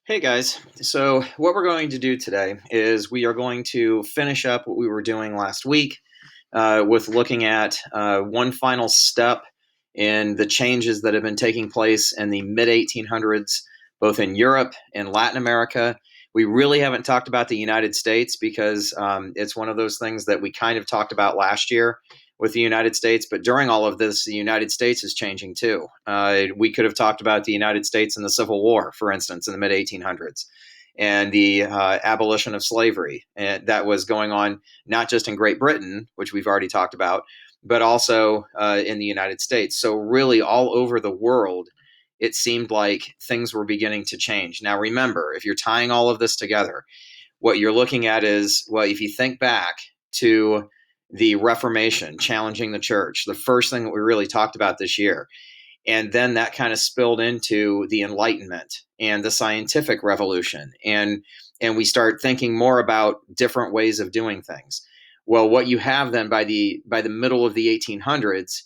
Hey guys. So, what we're going to do today is we are going to finish up what we were doing last week with looking at one final step in the changes that have been taking place in the mid 1800s, both in Europe and Latin America. We really haven't talked about the United States because it's one of those things that we kind of talked about last year with the United States. But during all of this, the United States is changing too. We could have talked about the United States in the Civil War, for instance, in the mid 1800s. And the abolition of slavery and that was going on not just in Great Britain, which we've already talked about, but also in the United States. So, really, all over the world, it seemed like things were beginning to change. Now, remember, if you're tying all of this together, what you're looking at is, well, if you think back to the Reformation, challenging the church, the first thing that we really talked about this year, and then that kind of spilled into the Enlightenment and the scientific revolution, and we start thinking more about different ways of doing things. Well, what you have then by the middle of the 1800s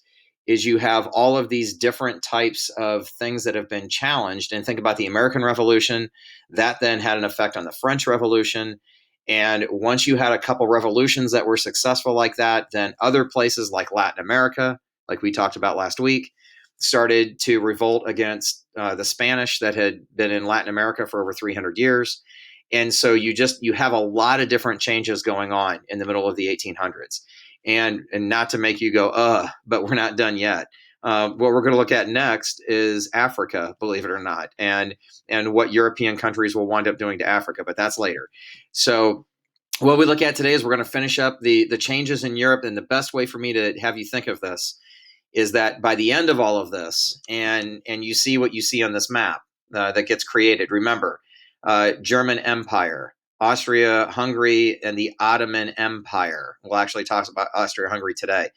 is you have all of these different types of things that have been challenged. And think about the American Revolution. That then had an effect on the French Revolution. And once you had a couple revolutions that were successful like that, then other places like Latin America, like we talked about last week, started to revolt against the Spanish that had been in Latin America for over 300 years. And so you have a lot of different changes going on in the middle of the 1800s. And not to make you go, but we're not done yet. What we're going to look at next is Africa, believe it or not, and what European countries will wind up doing to Africa, but that's later. So what we look at today is we're going to finish up the changes in Europe, and the best way for me to have you think of this is that by the end of all of this, and you see what you see on this map that gets created. Remember, German Empire, Austria-Hungary, and the Ottoman Empire. We'll actually talk about Austria-Hungary today.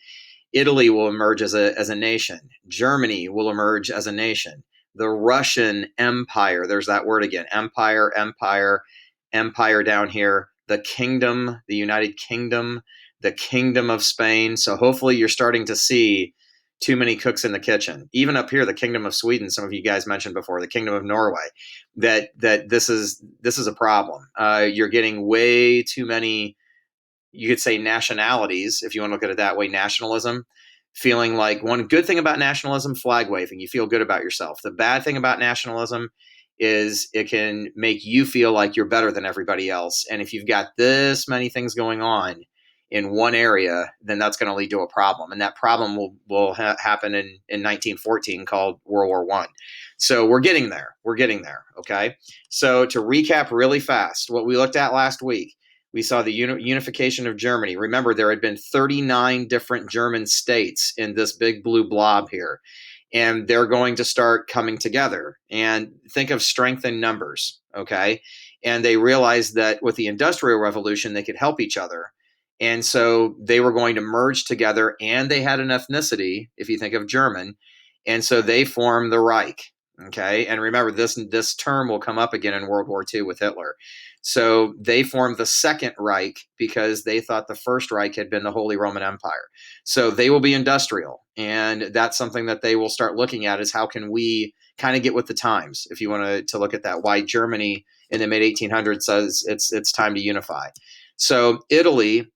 Italy will emerge as a nation. Germany will emerge as a nation. The Russian Empire, there's that word again, empire, empire, empire down here. The kingdom, the United Kingdom, the kingdom of Spain. So hopefully you're starting to see too many cooks in the kitchen. Even up here, the kingdom of Sweden, some of you guys mentioned before, the kingdom of Norway, that this is a problem. You're getting way too many, you could say, nationalities, if you want to look at it that way, nationalism, feeling like one good thing about nationalism, flag waving, you feel good about yourself. The bad thing about nationalism is it can make you feel like you're better than everybody else. And if you've got this many things going on in one area, then that's going to lead to a problem. And that problem will happen in 1914, called World War I. So we're getting there. We're getting there. Okay. So to recap really fast, what we looked at last week, we saw the unification of Germany. Remember, there had been 39 different German states in this big blue blob here, and they're going to start coming together. And think of strength in numbers, okay? And they realized that with the Industrial Revolution, they could help each other. And so they were going to merge together, and they had an ethnicity, if you think of German. And so they formed the Reich, okay? And remember, this term will come up again in World War II with Hitler. So they formed the Second Reich because they thought the First Reich had been the Holy Roman Empire. So they will be industrial, and that's something that they will start looking at, is how can we kind of get with the times, if you want to look at that, why Germany in the mid 1800s says it's time to unify. So Italy,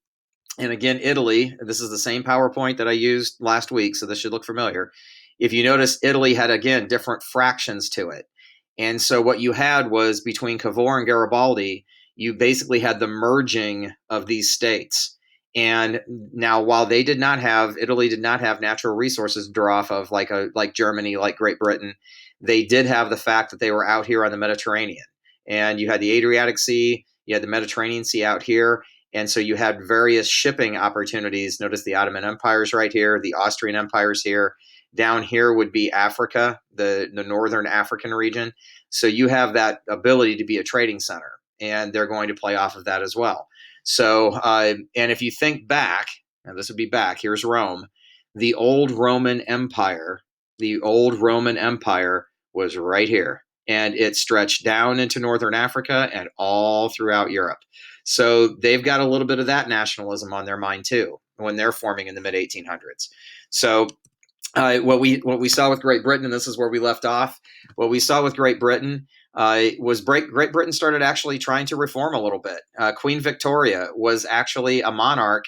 and again, Italy, this is the same PowerPoint that I used last week, so this should look familiar. If you notice, Italy had, again, different fractions to it. And so what you had was, between Cavour and Garibaldi, you basically had the merging of these states. And now, while Italy did not have natural resources to draw off of, like Germany, like Great Britain, they did have the fact that they were out here on the Mediterranean. And you had the Adriatic Sea, you had the Mediterranean Sea out here, and so you had various shipping opportunities. Notice the Ottoman Empire's right here, the Austrian Empire's here. Down here would be Africa, the northern African region. So you have that ability to be a trading center, and they're going to play off of that as well. So, and if you think back, and this would be back, here's Rome, the old Roman Empire, was right here. And it stretched down into northern Africa and all throughout Europe. So they've got a little bit of that nationalism on their mind too when they're forming in the mid 1800s. So What we saw with Great Britain, and this is where we left off. What we saw with Great Britain was Great Britain started actually trying to reform a little bit. Queen Victoria was actually a monarch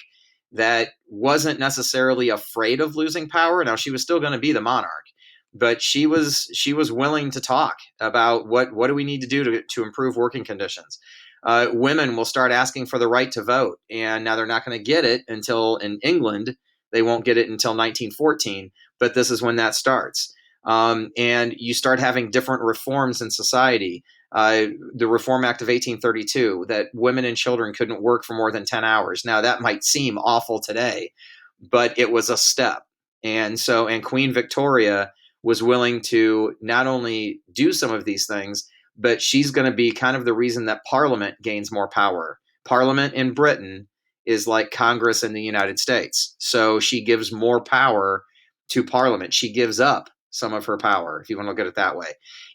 that wasn't necessarily afraid of losing power. Now she was still going to be the monarch, but she was willing to talk about what do we need to do to improve working conditions. Women will start asking for the right to vote, and now they're not going to get it until in England they won't get it until 1914, but this is when that starts. And you start having different reforms in society. The Reform Act of 1832, that women and children couldn't work for more than 10 hours. Now, that might seem awful today, but it was a step. And Queen Victoria was willing to not only do some of these things, but she's going to be kind of the reason that Parliament gains more power. Parliament in Britain is like Congress in the United States. So she gives more power to Parliament. She gives up some of her power, if you want to look at it that way.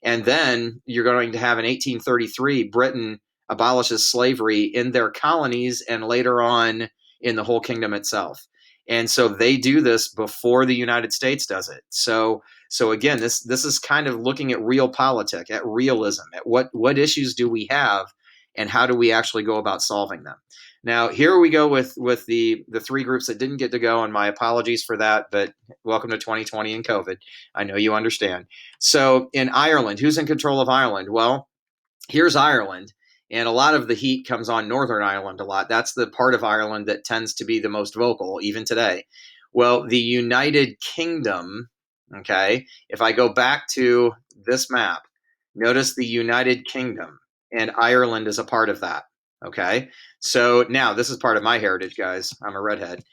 And then you're going to have in 1833, Britain abolishes slavery in their colonies and later on in the whole kingdom itself. And so they do this before the United States does it. So again, this is kind of looking at realpolitik, at realism, at what issues do we have, and how do we actually go about solving them. Now, here we go with the three groups that didn't get to go, and my apologies for that, but welcome to 2020 and COVID. I know you understand. So in Ireland, who's in control of Ireland? Well, here's Ireland, and a lot of the heat comes on Northern Ireland a lot. That's the part of Ireland that tends to be the most vocal, even today. Well, the United Kingdom, okay, if I go back to this map, notice the United Kingdom, and Ireland is a part of that. Okay, so now this is part of my heritage, guys. I'm a redhead.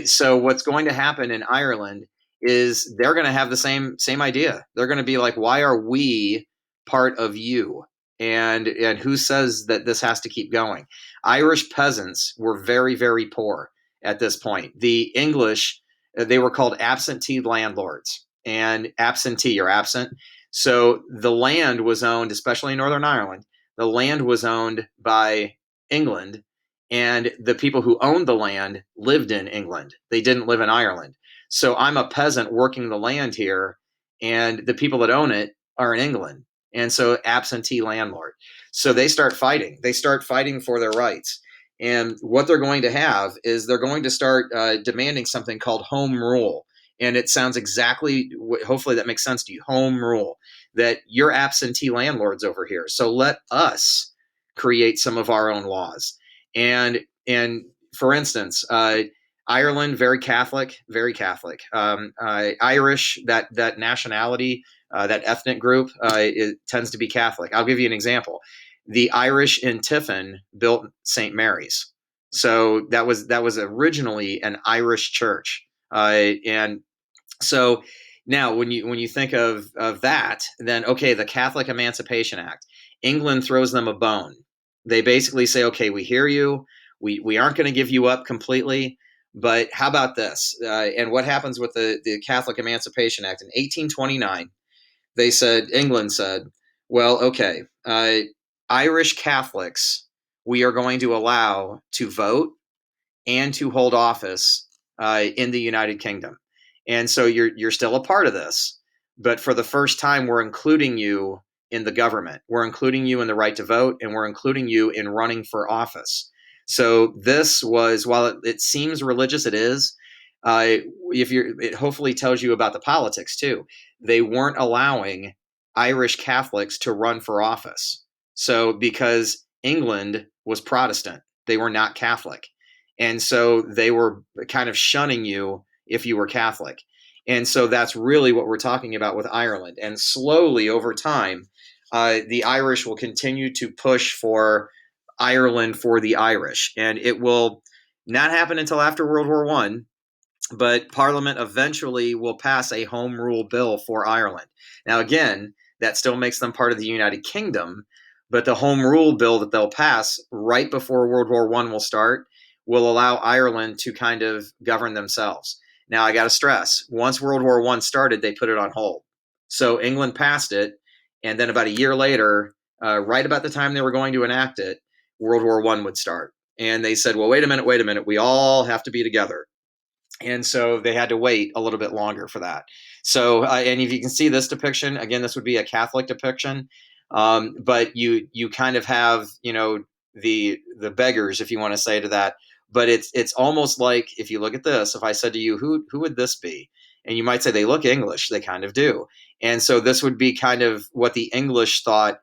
So what's going to happen in Ireland is they're going to have the same idea. They're going to be like, why are we part of you? And who says that this has to keep going? Irish peasants were very, very poor at this point. The English, they were called absentee landlords, and absentee or absent. So the land was owned, especially in Northern Ireland, the land was owned by England, and the people who owned the land lived in England. They didn't live in Ireland. So I'm a peasant working the land here, and the people that own it are in England. And so absentee landlord. So they start fighting. They start fighting for their rights. And what they're going to have is they're going to start demanding something called home rule. And it sounds exactly, hopefully that makes sense to you, home rule, that you're absentee landlords over here. So let us create some of our own laws. And for instance, Ireland, very Catholic, very Catholic. Irish, that nationality, that ethnic group, it tends to be Catholic. I'll give you an example. The Irish in Tiffin built St. Mary's, so that was originally an Irish church, and so now when you think of that, then okay, the Catholic Emancipation Act, England throws them a bone. They basically say, okay, we hear you. We aren't going to give you up completely, but how about this? And what happens with the Catholic Emancipation Act in 1829? England said, well, okay, Irish Catholics, we are going to allow to vote and to hold office in the United Kingdom. And so you're still a part of this, but for the first time, we're including you in the government. We're including you in the right to vote, and we're including you in running for office. So this was, while it seems religious, it is. It hopefully tells you about the politics too. They weren't allowing Irish Catholics to run for office. So because England was Protestant, they were not Catholic. And so they were kind of shunning you if you were Catholic. And so that's really what we're talking about with Ireland. And slowly over time, the Irish will continue to push for Ireland for the Irish. And it will not happen until after World War One, but Parliament eventually will pass a home rule bill for Ireland. Now, again, that still makes them part of the United Kingdom, but the home rule bill that they'll pass right before World War One will start will allow Ireland to kind of govern themselves. Now, I got to stress, once World War One started, they put it on hold. So England passed it, and then about a year later, right about the time they were going to enact it, World War One would start. And they said, well, wait a minute, we all have to be together. and so they had to wait a little bit longer for that. So, and if you can see this depiction again, this would be a Catholic depiction, but you kind of have the beggars, if you want to say to that. But it's almost like if you look at this, if I said to you, who would this be? And you might say they look English. They kind of do. And so this would be kind of what the English thought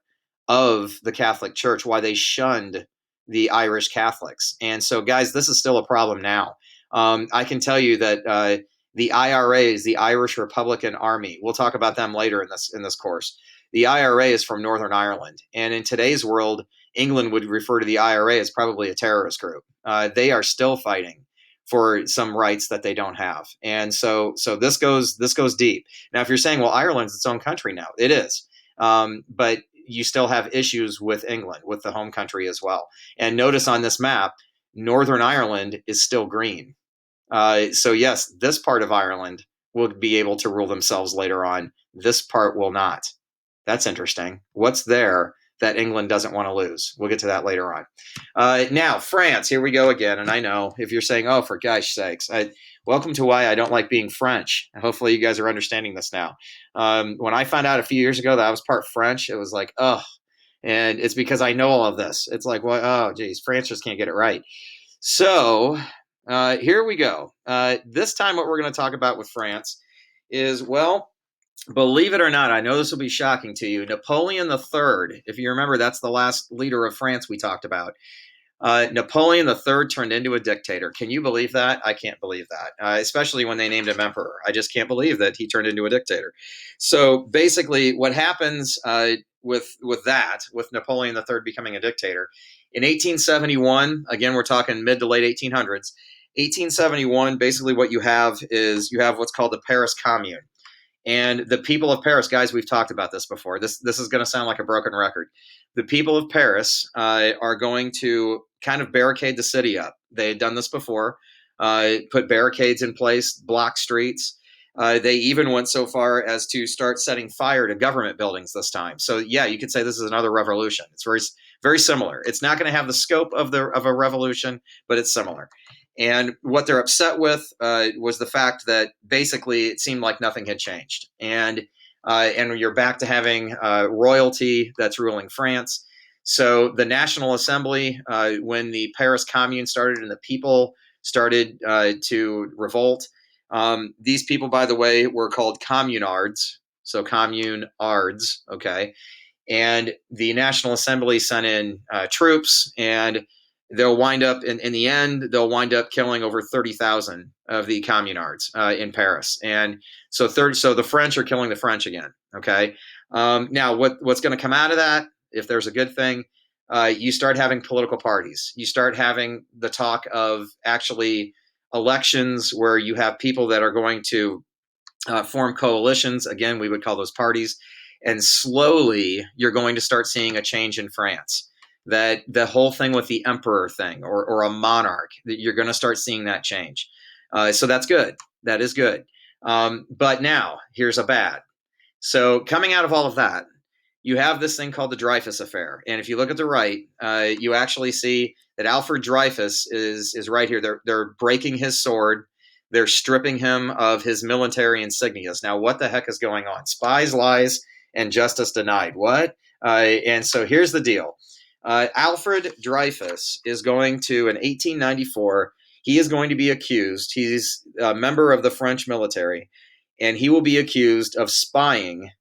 of the Catholic Church, why they shunned the Irish Catholics. And so, guys, this is still a problem now. I can tell you that the IRA is the Irish Republican Army. We'll talk about them later in this course. The IRA is from Northern Ireland, and in today's world, England would refer to the IRA as probably a terrorist group. They are still fighting for some rights that they don't have, and so this goes deep. Now, if you're saying, well, Ireland's its own country now, it is, but you still have issues with England, with the home country as well. And notice on this map, Northern Ireland is still green. So yes, this part of Ireland will be able to rule themselves later on. This part will not. That's interesting. What's there that England doesn't want to lose? We'll get to that later on. Now, France, here we go again. And I know if you're saying, oh, for gosh sakes, welcome to why I don't like being French. Hopefully you guys are understanding this now. When I found out a few years ago that I was part French, it was like, oh, and it's because I know all of this. It's like, well, oh, geez, France just can't get it right. So here we go. This time what we're going to talk about with France is, well, believe it or not, I know this will be shocking to you. Napoleon III, if you remember, that's the last leader of France we talked about. Napoleon III turned into a dictator. Can you believe that? I can't believe that, especially when they named him emperor. I just can't believe that he turned into a dictator. So basically, what happens with Napoleon III becoming a dictator, in 1871, again, we're talking mid to late 1800s, 1871, basically what you have is you have what's called the Paris Commune. And the people of Paris, guys, we've talked about this before. This is going to sound like a broken record. The people of Paris are going to kind of barricade the city up. They had done this before, put barricades in place, block streets. They even went so far as to start setting fire to government buildings this time. So yeah, you could say this is another revolution. It's very similar. It's not going to have the scope of a revolution, but it's similar. And what they're upset with was the fact that basically it seemed like nothing had changed. And you're back to having royalty that's ruling France. So the National Assembly, when the Paris Commune started and the people started to revolt, these people, by the way, were called communards. So communards, okay. And the National Assembly sent in troops, and they'll wind up in the end. They'll wind up killing over 30,000 of the communards in Paris, and so the French are killing the French again. Okay, now what's going to come out of that? If there's a good thing, you start having political parties. You start having the talk of actually elections where you have people that are going to form coalitions. Again, we would call those parties. And slowly, you're going to start seeing a change in France. That the whole thing with the emperor thing or a monarch, that you're going to start seeing that change. So that's good. That is good. But now, here's a bad. So coming out of all of that, you have this thing called the Dreyfus Affair. And if you look at the right, you actually see that Alfred Dreyfus is right here. They're breaking his sword. They're stripping him of his military insignias. Now, what the heck is going on? Spies, lies, and justice denied. What? And so here's the deal. Alfred Dreyfus is going to, in 1894, he is going to be accused. He's a member of the French military, and he will be accused of spying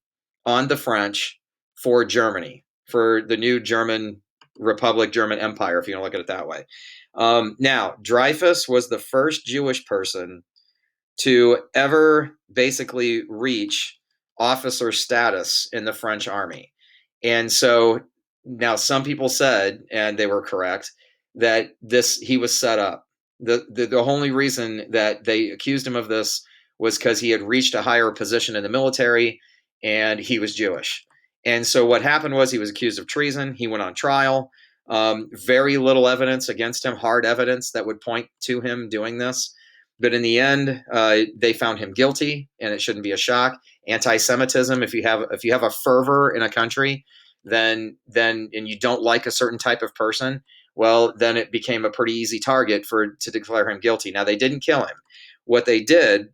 on the French for Germany, for the new German Republic, German Empire, if you want to look at it that way. Now, Dreyfus was the first Jewish person to ever basically reach officer status in the French army. And so now some people said, and they were correct, that he was set up. The only reason that they accused him of this was because he had reached a higher position in the military and he was Jewish. And so what happened was he was accused of treason. He went on trial. Very little evidence against him, hard evidence that would point to him doing this. But in the end, they found him guilty, and it shouldn't be a shock. Anti-Semitism, if you have a fervor in a country, then and you don't like a certain type of person, well, then it became a pretty easy target to declare him guilty. Now, they didn't kill him. what they did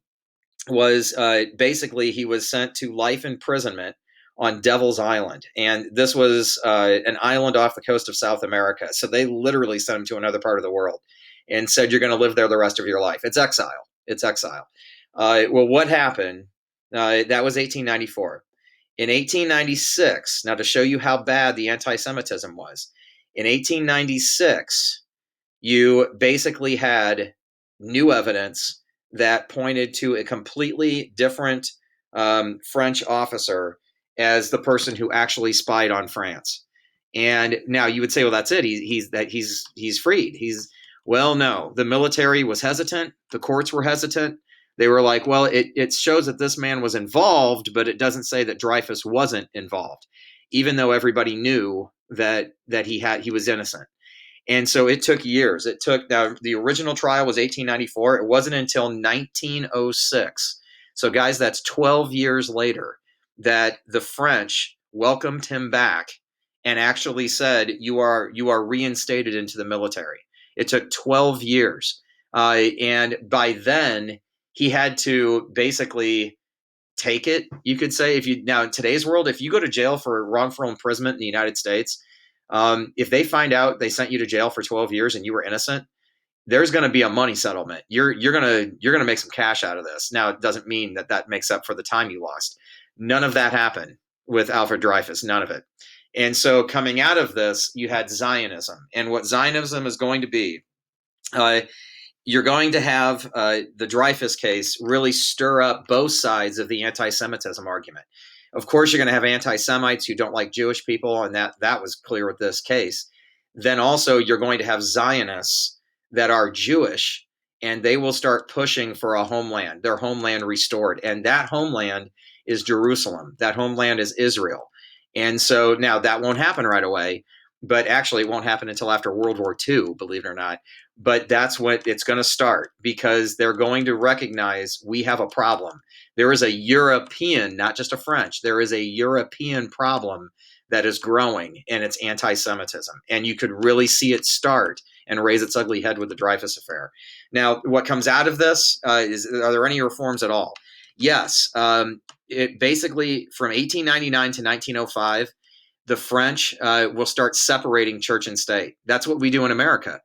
was basically he was sent to life imprisonment on Devil's Island. And this was an island off the coast of South America. So they literally sent him to another part of the world and said, you're going to live there the rest of your life. It's exile. It's exile. Well, what happened? That was 1894. In 1896, now to show you how bad the anti Semitism was, in 1896, you basically had new evidence that pointed to a completely different French officer as the person who actually spied on France. And now you would say, well, that's it. He's freed. Well, no. The military was hesitant. The courts were hesitant. They were like, well, it shows that this man was involved, but it doesn't say that Dreyfus wasn't involved, even though everybody knew that he was innocent. And so it took years. It took, now the original trial was 1894. It wasn't until 1906. So guys, that's 12 years later that the French welcomed him back and actually said, you are reinstated into the military. It took 12 years. And by then he had to basically take it, you could say. Now in today's world, if you go to jail for wrongful imprisonment in the United States, if they find out they sent you to jail for 12 years and you were innocent, there's going to be a money settlement. You're going to make some cash out of this. Now, it doesn't mean that makes up for the time you lost. None of that happened with Alfred Dreyfus, none of it. And so coming out of this, you had Zionism. And what Zionism is going to be, you're going to have the Dreyfus case really stir up both sides of the anti-Semitism argument. Of course, you're going to have anti-Semites who don't like Jewish people, and that was clear with this case. Then also you're going to have Zionists that are Jewish, and they will start pushing for a homeland, their homeland restored. And that homeland is Jerusalem. That homeland is Israel. And so now that won't happen right away, but actually it won't happen until after World War II, believe it or not. But that's what it's going to start, because they're going to recognize we have a problem. There is a European, not just a French, there is a European problem that is growing, and it's anti-Semitism. And you could really see it start and raise its ugly head with the Dreyfus affair. Now, what comes out of this are there any reforms at all? Yes. It basically, from 1899 to 1905, the French will start separating church and state. That's what we do in America.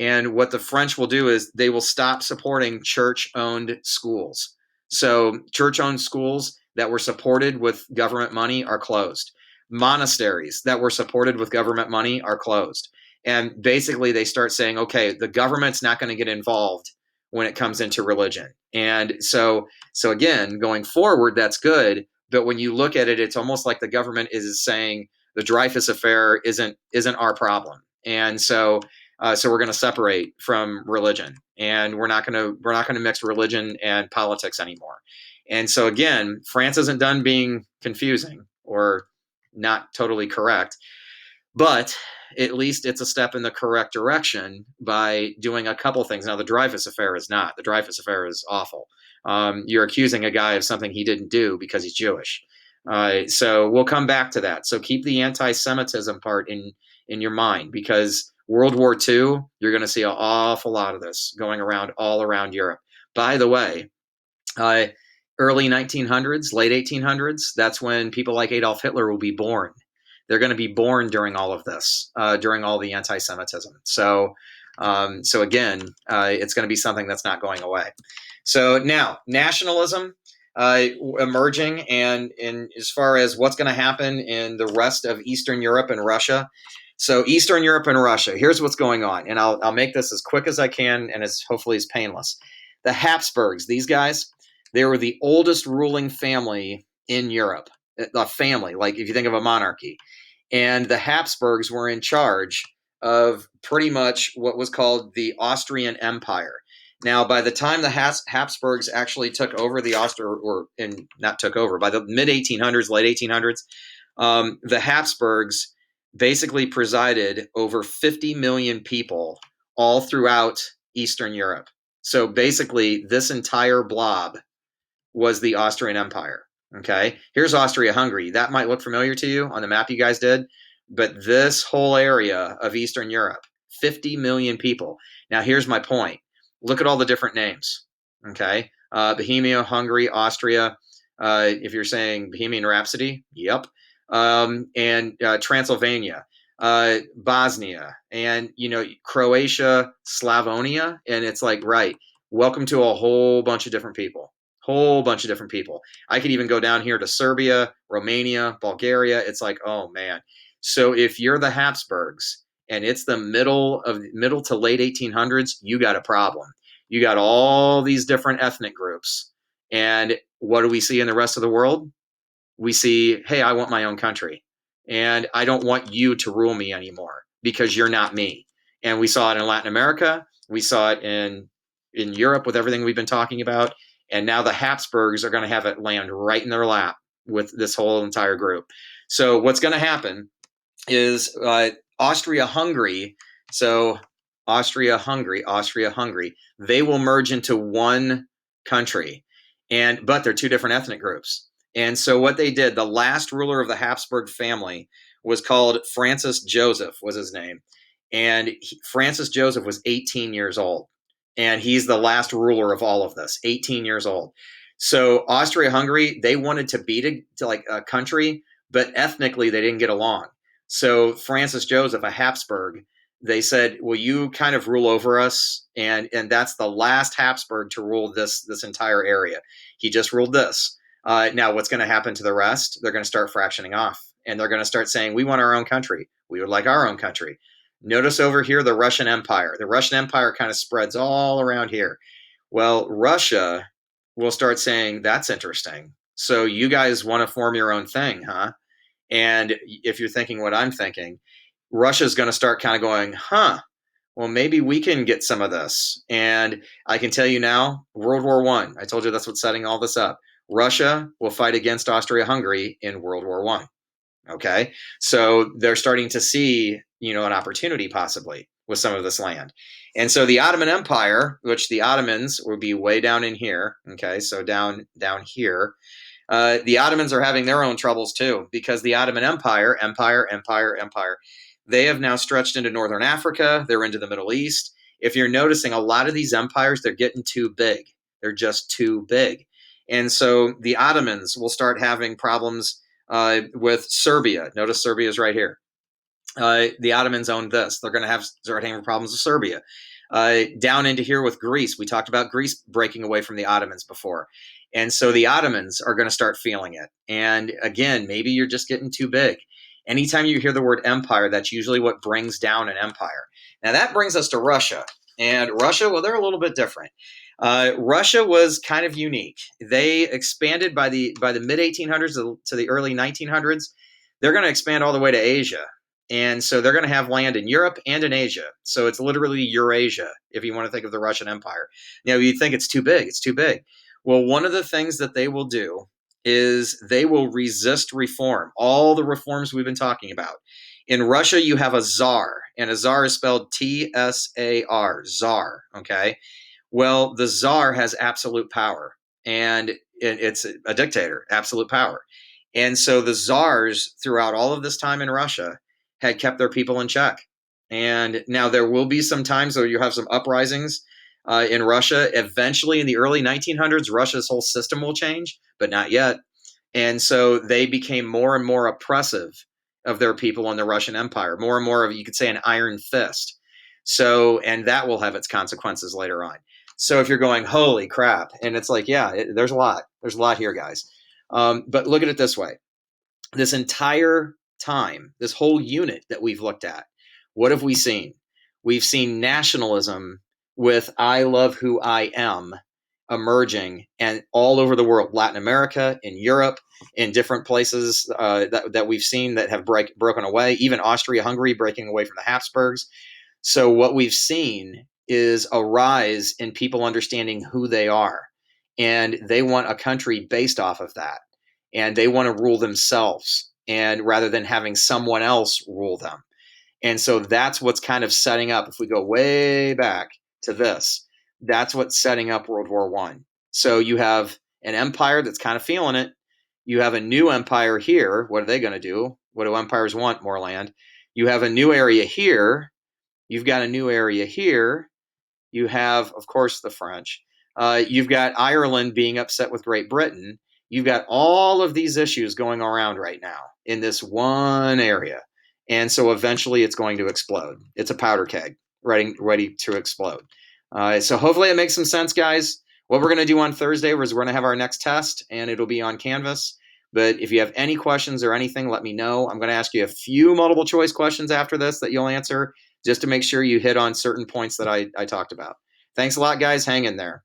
And what the French will do is they will stop supporting church-owned schools. So church-owned schools that were supported with government money are closed. Monasteries that were supported with government money are closed. And basically they start saying, okay, the government's not going to get involved when it comes into religion. And so again, going forward, that's good. But when you look at it, it's almost like the government is saying the Dreyfus affair isn't our problem. And so we're going to separate from religion, and we're not going to mix religion and politics anymore. And so again, France isn't done being confusing or not totally correct, but at least it's a step in the correct direction by doing a couple things. Now, the Dreyfus affair is not. The Dreyfus affair is awful. You're accusing a guy of something he didn't do because he's Jewish. So we'll come back to that. So keep the anti-Semitism part in your mind, because World War II, you're going to see an awful lot of this going around all around Europe. By the way, early 1900s, late 1800s, that's when people like Adolf Hitler will be born. They're going to be born during all of this, during all the anti-Semitism. So again, it's going to be something that's not going away. So now, nationalism emerging, and as far as what's going to happen in the rest of Eastern Europe and Russia. So Eastern Europe and Russia, here's what's going on. And I'll make this as quick as I can and as hopefully as painless. The Habsburgs, these guys, they were the oldest ruling family in Europe. A family, like if you think of a monarchy. And the Habsburgs were in charge of pretty much what was called the Austrian Empire. Now, by the time the Habsburgs actually took over the by the mid-1800s, late 1800s, the Habsburgs basically presided over 50 million people all throughout Eastern Europe. So basically, this entire blob was the Austrian Empire. Okay, here's Austria-Hungary. That might look familiar to you on the map you guys did, but this whole area of Eastern Europe, 50 million people. Now, here's my point. Look at all the different names. Okay, Bohemia, Hungary, Austria. If you're saying Bohemian Rhapsody, yep. And Transylvania, Bosnia, and Croatia, Slavonia, and it's like, right. Welcome to a whole bunch of different people. Whole bunch of different people. I could even go down here to Serbia, Romania, Bulgaria. It's like, oh man. So if you're the Habsburgs and it's the middle to late 1800s, you got a problem. You got all these different ethnic groups. And what do we see in the rest of the world? We see, hey, I want my own country. And I don't want you to rule me anymore because you're not me. And we saw it in Latin America. We saw it in Europe with everything we've been talking about. And now the Habsburgs are going to have it land right in their lap with this whole entire group. So what's going to happen is Austria-Hungary. So Austria-Hungary, they will merge into one country, but they're two different ethnic groups. And so what they did, the last ruler of the Habsburg family was called Francis Joseph, was his name. And Francis Joseph was 18 years old. And he's the last ruler of all of this, 18 years old. So Austria-Hungary, they wanted to be to like a country, but ethnically they didn't get along. So Francis Joseph, a Habsburg, they said, "Will you kind of rule over us?" And that's the last Habsburg to rule this entire area. He just ruled this. Now, what's going to happen to the rest? They're going to start fractioning off, and they're going to start saying, "We want our own country. We would like our own country." Notice over here the Russian Empire. The Russian Empire kind of spreads all around here. Well, Russia will start saying, "That's interesting. So you guys want to form your own thing, huh?" And if you're thinking what I'm thinking, Russia's going to start kind of going, huh, well, maybe we can get some of this. And I can tell you now, World War One. I told you that's what's setting all this up. Russia will fight against Austria-Hungary in World War One. Okay, so they're starting to see, an opportunity possibly with some of this land. And so the Ottoman Empire, which the Ottomans would be way down in here. Okay, so down here, the Ottomans are having their own troubles too, because the Ottoman Empire, they have now stretched into northern Africa. They're into the Middle East. If you're noticing, a lot of these empires, they're getting too big. They're just too big. And so the Ottomans will start having problems with Serbia. Notice Serbia is right here. The Ottomans owned this. They're going to start having problems with Serbia. Down into here with Greece. We talked about Greece breaking away from the Ottomans before. And so the Ottomans are going to start feeling it. And again, maybe you're just getting too big. Anytime you hear the word empire, that's usually what brings down an empire. Now that brings us to Russia. And Russia, well, they're a little bit different. Russia was kind of unique. They expanded by the mid 1800s to the early 1900s. They're going to expand all the way to Asia. And so they're going to have land in Europe and in Asia. So it's literally Eurasia, if you want to think of the Russian Empire. Now, you think it's too big. It's too big. Well, one of the things that they will do is they will resist reform, all the reforms we've been talking about. In Russia, you have a czar, and a czar is spelled Tsar, czar, okay? Well, the czar has absolute power, and it's a dictator, absolute power. And so the czars, throughout all of this time in Russia, had kept their people in check. And now there will be some times where you have some uprisings in Russia. Eventually, in the early 1900s, Russia's whole system will change, but not yet. And so they became more and more oppressive of their people in the Russian Empire, more and more of, you could say, an iron fist. So, and that will have its consequences later on. So if you're going, holy crap, and it's like, yeah, there's a lot. There's a lot here, guys. But look at it this way. This entire time, this whole unit that we've looked at, what have we seen? We've seen nationalism with I love who I am emerging and all over the world, Latin America, in Europe, in different places that we've seen that have broken away, even Austria-Hungary breaking away from the Habsburgs. So what we've seen is a rise in people understanding who they are, and they want a country based off of that, and they want to rule themselves, and rather than having someone else rule them. And so that's what's kind of setting up. If we go way back to this, that's what's setting up World War One. So you have an empire that's kind of feeling it. You have a new empire here. What are they going to do? What do empires want? More land. You have a new area here. You've got a new area here. You have, of course, the French. You've got Ireland being upset with Great Britain. You've got all of these issues going around right now in this one area. And so eventually it's going to explode. It's a powder keg ready to explode. So hopefully it makes some sense, guys. What we're going to do on Thursday is we're going to have our next test, and it'll be on Canvas. But if you have any questions or anything, let me know. I'm going to ask you a few multiple choice questions after this that you'll answer just to make sure you hit on certain points that I talked about. Thanks a lot, guys. Hang in there.